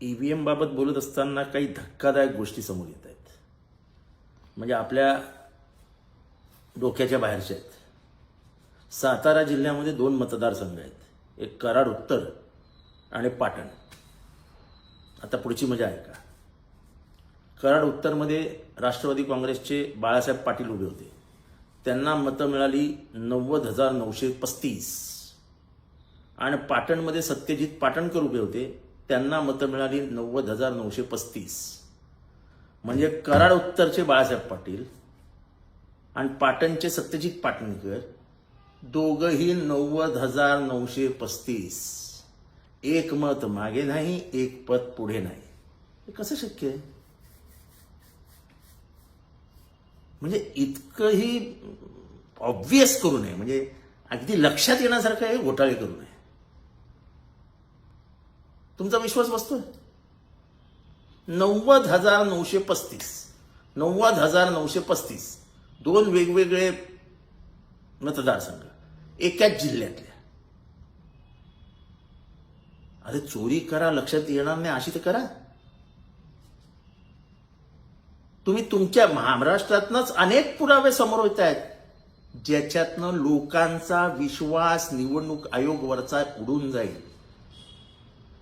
EVM बाबत बोलत असताना काही धक्कादायक गोष्टी समोर येत आहेत. म्हणजे आपल्या डोक्याच्या बाहेरच्या आहेत. सातारा जिल्ह्यामध्ये 2 मतदारसंघ आहेत, एक कराड उत्तर आणि पाटण. आता पुढची मजा आहे का. कराड उत्तरमध्ये राष्ट्रवादी काँग्रेसचे बाळासाहेब पाटील उभे होते, त्यांना मतं मिळाली 90,935. आणि पाटणमध्ये सत्यजित पाटणकर उभे होते, त्यांना मतं मिळाली 90,935. म्हणजे कराड उत्तरचे बाळासाहेब पाटील आणि पाटणचे सत्यजित पाटणकर दोघंही 90,935. एक मत मागे नाही, एक पद पुढे नाही. हे कसं शक्य आहे. म्हणजे इतकंही ऑब्व्हियस करू नये, म्हणजे अगदी लक्षात येण्यासारखं हे घोटाळे करू नये. तुमचा विश्वास बसतोय. 90,935 90,935 2 वेगवेगळे मतदारसंघ एकाच जिल्ह्यातल्या. अरे चोरी करा, लक्षात येणार नाही अशी तर करा. तुम्ही तुमच्या महाराष्ट्रातनंच अनेक पुरावे समोर येत आहेत ज्याच्यातनं लोकांचा विश्वास निवडणूक आयोगावरचा उडून जाईल.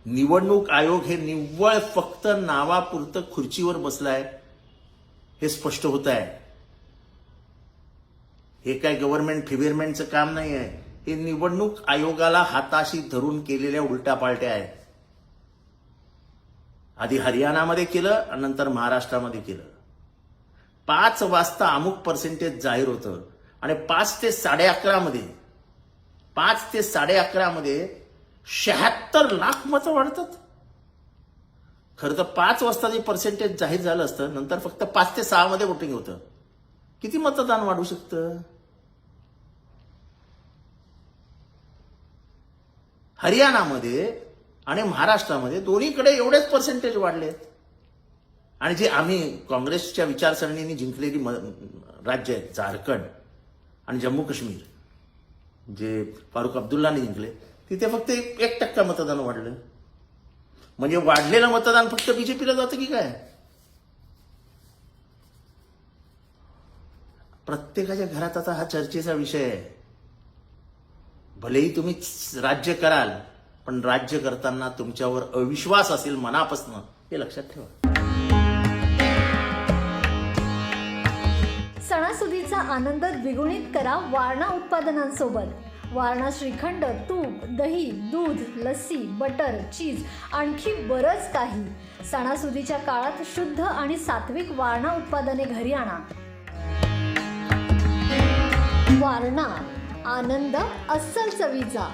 निवडणूक आयोग हे निव्वळ फक्त नावापुरतं खुर्चीवर बसलाय हे स्पष्ट होत आहे. हे काय गव्हर्नमेंट फिवेरमेंटचं काम नाही आहे. हे निवडणूक आयोगाला हाताशी धरून केलेल्या उलट्यापालट्या आहेत. आधी हरियाणामध्ये केलं आणि नंतर महाराष्ट्रामध्ये केलं. 5 वाजता अमुक पर्सेंटेज जाहीर होतं आणि 5 ते 11:30 मध्ये 76 लाख मतं वाढतात. खरं तर 5 वाजता जे पर्सेंटेज जाहीर झालं असतं, नंतर फक्त 5 ते 6 मध्ये वोटिंग होतं. किती मतदान वाढू शकतं. हरियाणामध्ये आणि महाराष्ट्रामध्ये दोन्हीकडे एवढेच पर्सेंटेज वाढलेत. आणि जे आम्ही काँग्रेसच्या विचारसरणीने जिंकलेली राज्य आहेत, झारखंड आणि जम्मू काश्मीर, जे फारुख अब्दुल्लाने जिंकले, तिथे फक्त 1% मतदान वाढलं. म्हणजे वाढलेलं मतदान फक्त बीजेपीला जातं की काय. प्रत्येकाच्या घरात आता हा चर्चेचा विषय आहे. भलेही तुम्ही राज्य कराल, पण राज्य करताना तुमच्यावर अविश्वास असेल मनापासून, हे लक्षात ठेवा. सणासुदीचा आनंद द्विगुणित करा वारणा उत्पादनांसोबत. वारणा श्रीखंड, तूप, दही, दूध, लस्सी, बटर, चीज, आणखी बरंच काही. सणासुदीच्या काळात शुद्ध आणि सात्विक वारणा उत्पादने घरी आणा. वारणा, आनंद अस्सल चवीचा.